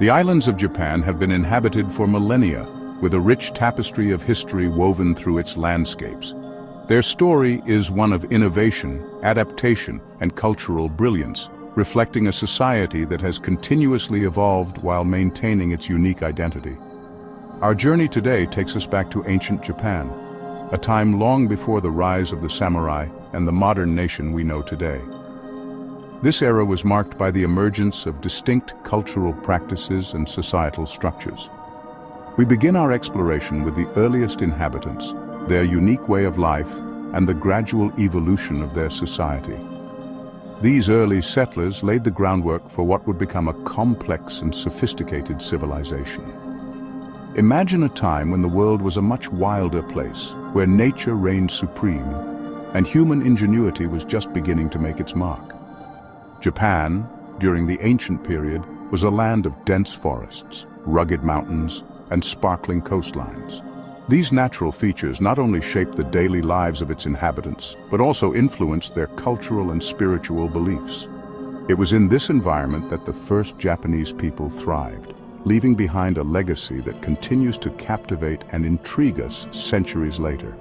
The islands of Japan have been inhabited for millennia, with a rich tapestry of history woven through its landscapes. Their story is one of innovation, adaptation, and cultural brilliance, reflecting a society that has continuously evolved while maintaining its unique identity. Our journey today takes us back to ancient Japan, a time long before the rise of the samurai and the modern nation we know today. This era was marked by the emergence of distinct cultural practices and societal structures. We begin our exploration with the earliest inhabitants, their unique way of life, and the gradual evolution of their society. These early settlers laid the groundwork for what would become a complex and sophisticated civilization. Imagine a time when the world was a much wilder place, where nature reigned supreme, and human ingenuity was just beginning to make its mark. Japan, during the ancient period, was a land of dense forests, rugged mountains, and sparkling coastlines. These natural features not only shaped the daily lives of its inhabitants, but also influenced their cultural and spiritual beliefs. It was in this environment that the first Japanese people thrived, leaving behind a legacy that continues to captivate and intrigue us centuries later.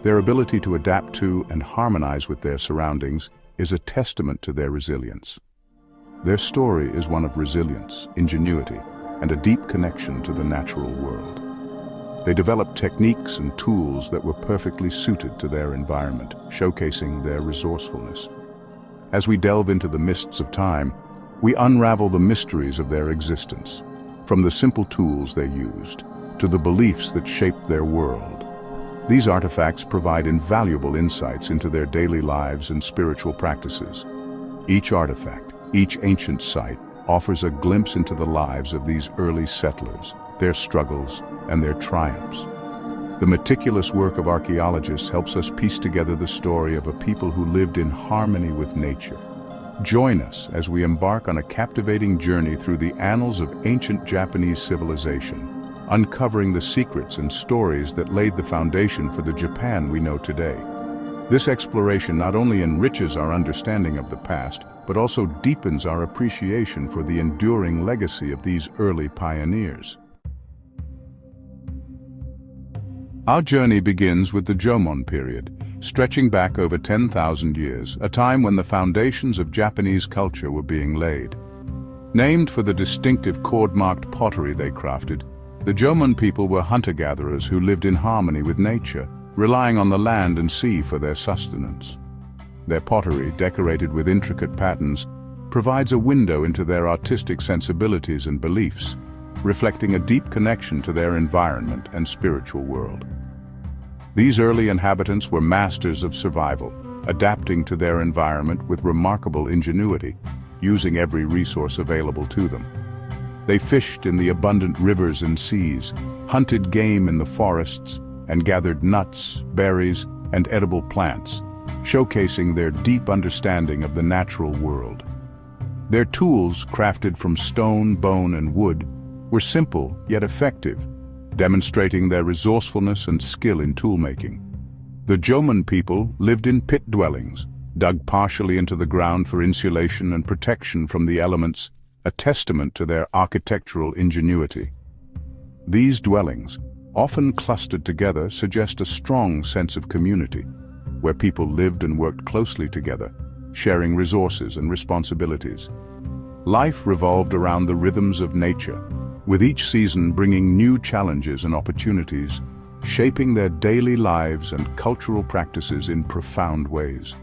Their ability to adapt to and harmonize with their surroundings is a testament to their resilience. Their story is one of resilience, ingenuity, and a deep connection to the natural world. They developed techniques and tools that were perfectly suited to their environment, showcasing their resourcefulness. As we delve into the mists of time, we unravel the mysteries of their existence, from the simple tools they used to the beliefs that shaped their world. These artifacts provide invaluable insights into their daily lives and spiritual practices. Each artifact, each ancient site, offers a glimpse into the lives of these early settlers, their struggles, and their triumphs. The meticulous work of archaeologists helps us piece together the story of a people who lived in harmony with nature. Join us as we embark on a captivating journey through the annals of ancient Japanese civilization, uncovering the secrets and stories that laid the foundation for the Japan we know today. This exploration not only enriches our understanding of the past, but also deepens our appreciation for the enduring legacy of these early pioneers. Our journey begins with the Jomon period, stretching back over 10,000 years, a time when the foundations of Japanese culture were being laid. Named for the distinctive cord-marked pottery they crafted, the Jomon people were hunter-gatherers who lived in harmony with nature, relying on the land and sea for their sustenance. Their pottery, decorated with intricate patterns, provides a window into their artistic sensibilities and beliefs, reflecting a deep connection to their environment and spiritual world. These early inhabitants were masters of survival, adapting to their environment with remarkable ingenuity, using every resource available to them. They fished in the abundant rivers and seas, hunted game in the forests, and gathered nuts, berries, and edible plants, showcasing their deep understanding of the natural world. Their tools, crafted from stone, bone, and wood, were simple yet effective, demonstrating their resourcefulness and skill in toolmaking. The Jomon people lived in pit dwellings, dug partially into the ground for insulation and protection from the elements, a testament to their architectural ingenuity. These dwellings, often clustered together, suggest a strong sense of community, where people lived and worked closely together, sharing resources and responsibilities. Life revolved around the rhythms of nature, with each season bringing new challenges and opportunities, shaping their daily lives and cultural practices in profound ways.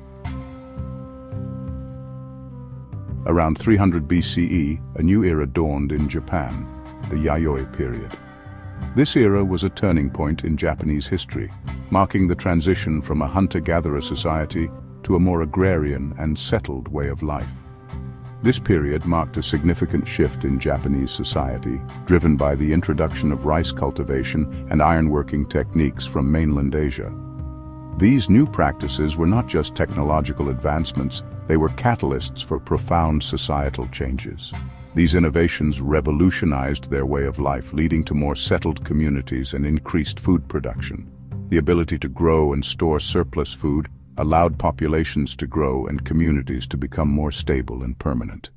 Around 300 BCE, a new era dawned in Japan, the Yayoi period. This era was a turning point in Japanese history, marking the transition from a hunter-gatherer society to a more agrarian and settled way of life. This period marked a significant shift in Japanese society, driven by the introduction of rice cultivation and ironworking techniques from mainland Asia. These new practices were not just technological advancements, they were catalysts for profound societal changes. These innovations revolutionized their way of life, leading to more settled communities and increased food production. The ability to grow and store surplus food allowed populations to grow and communities to become more stable and permanent.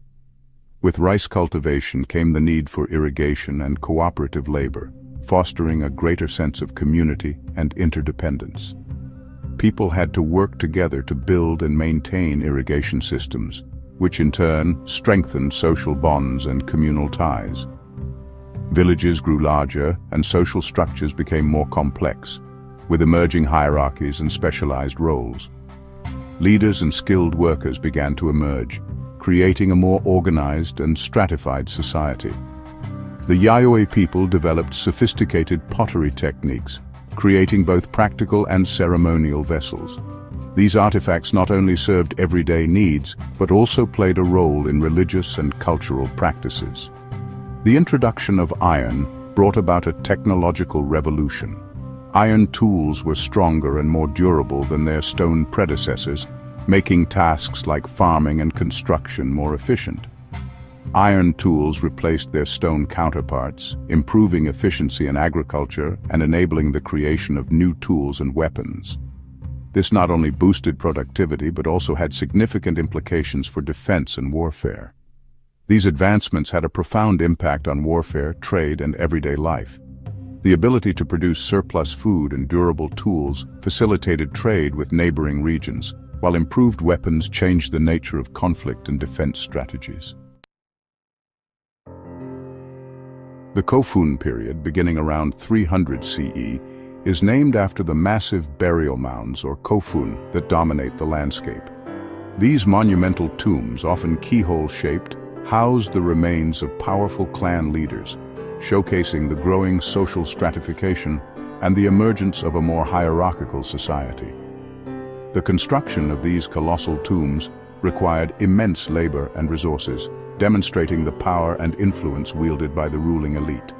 With rice cultivation came the need for irrigation and cooperative labor, fostering a greater sense of community and interdependence. People had to work together to build and maintain irrigation systems, which in turn strengthened social bonds and communal ties. Villages grew larger and social structures became more complex, with emerging hierarchies and specialized roles. Leaders and skilled workers began to emerge, creating a more organized and stratified society. The Yayoi people developed sophisticated pottery techniques, creating both practical and ceremonial vessels. These artifacts not only served everyday needs, but also played a role in religious and cultural practices. The introduction of iron brought about a technological revolution. Iron tools were stronger and more durable than their stone predecessors, making tasks like farming and construction more efficient. Iron tools replaced their stone counterparts, improving efficiency in agriculture and enabling the creation of new tools and weapons. This not only boosted productivity but also had significant implications for defense and warfare. These advancements had a profound impact on warfare, trade, and everyday life. The ability to produce surplus food and durable tools facilitated trade with neighboring regions, while improved weapons changed the nature of conflict and defense strategies. The Kofun period, beginning around 300 CE, is named after the massive burial mounds, or kofun, that dominate the landscape. These monumental tombs, often keyhole-shaped, housed the remains of powerful clan leaders, showcasing the growing social stratification and the emergence of a more hierarchical society. The construction of these colossal tombs required immense labor and resources, demonstrating the power and influence wielded by the ruling elite.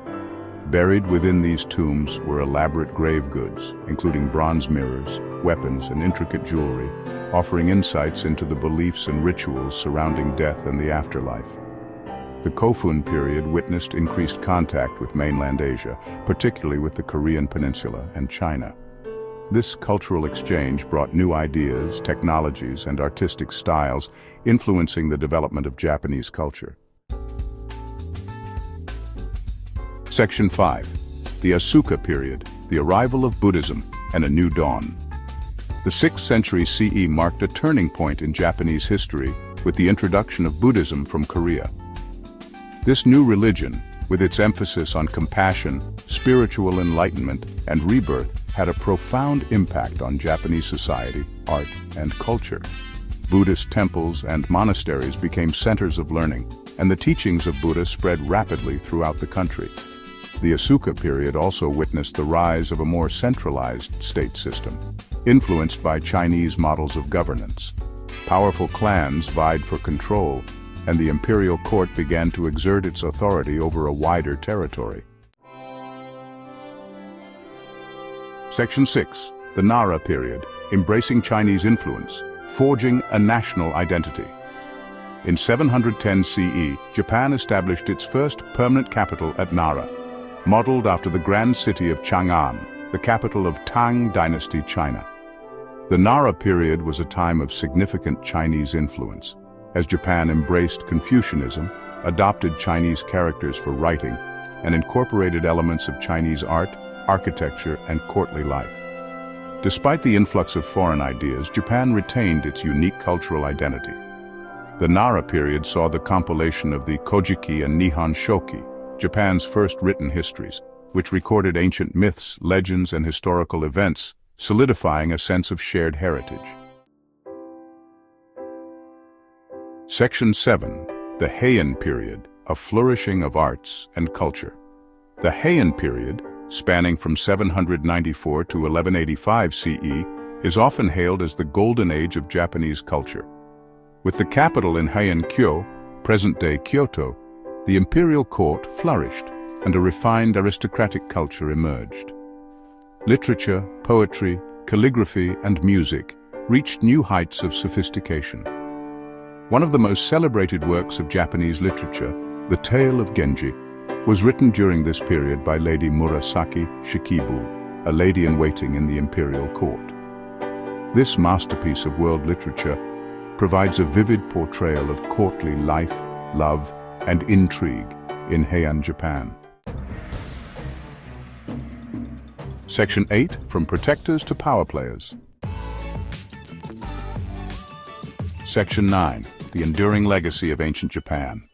Buried within these tombs were elaborate grave goods, including bronze mirrors, weapons, and intricate jewelry, offering insights into the beliefs and rituals surrounding death and the afterlife. The Kofun period witnessed increased contact with mainland Asia, particularly with the Korean Peninsula and China. This cultural exchange brought new ideas, technologies, and artistic styles, influencing the development of Japanese culture. Section 5. The Asuka period, the arrival of Buddhism and a new dawn. The 6th century CE marked a turning point in Japanese history with the introduction of Buddhism from Korea. This new religion, with its emphasis on compassion, spiritual enlightenment, and rebirth, had a profound impact on Japanese society, art, and culture. Buddhist temples and monasteries became centers of learning, and the teachings of Buddha spread rapidly throughout the country. The Asuka period also witnessed the rise of a more centralized state system, influenced by Chinese models of governance. Powerful clans vied for control, and the imperial court began to exert its authority over a wider territory. Section 6. The Nara period, embracing Chinese influence, forging a national identity. In 710 CE, Japan established its first permanent capital at Nara, modeled after the grand city of Chang'an, the capital of Tang Dynasty China. The Nara period was a time of significant Chinese influence, as Japan embraced Confucianism, adopted Chinese characters for writing, and incorporated elements of Chinese art, architecture, and courtly life. Despite the influx of foreign ideas, Japan retained its unique cultural identity. The Nara period saw the compilation of the Kojiki and Nihon Shoki, Japan's first written histories, which recorded ancient myths, legends, and historical events, solidifying a sense of shared heritage. Section 7. The Heian period, a flourishing of arts and culture. The Heian period, spanning from 794 to 1185 CE, is often hailed as the golden age of Japanese culture. With the capital in Heian-kyo, present-day Kyoto, the imperial court flourished and a refined aristocratic culture emerged. Literature, poetry, calligraphy, and music reached new heights of sophistication. One of the most celebrated works of Japanese literature, The Tale of Genji, was written during this period by Lady Murasaki Shikibu, a lady-in-waiting in the imperial court. This masterpiece of world literature provides a vivid portrayal of courtly life, love, and intrigue in Heian, Japan. Section 8, From Protectors to Power Players. Section 9, The Enduring Legacy of Ancient Japan.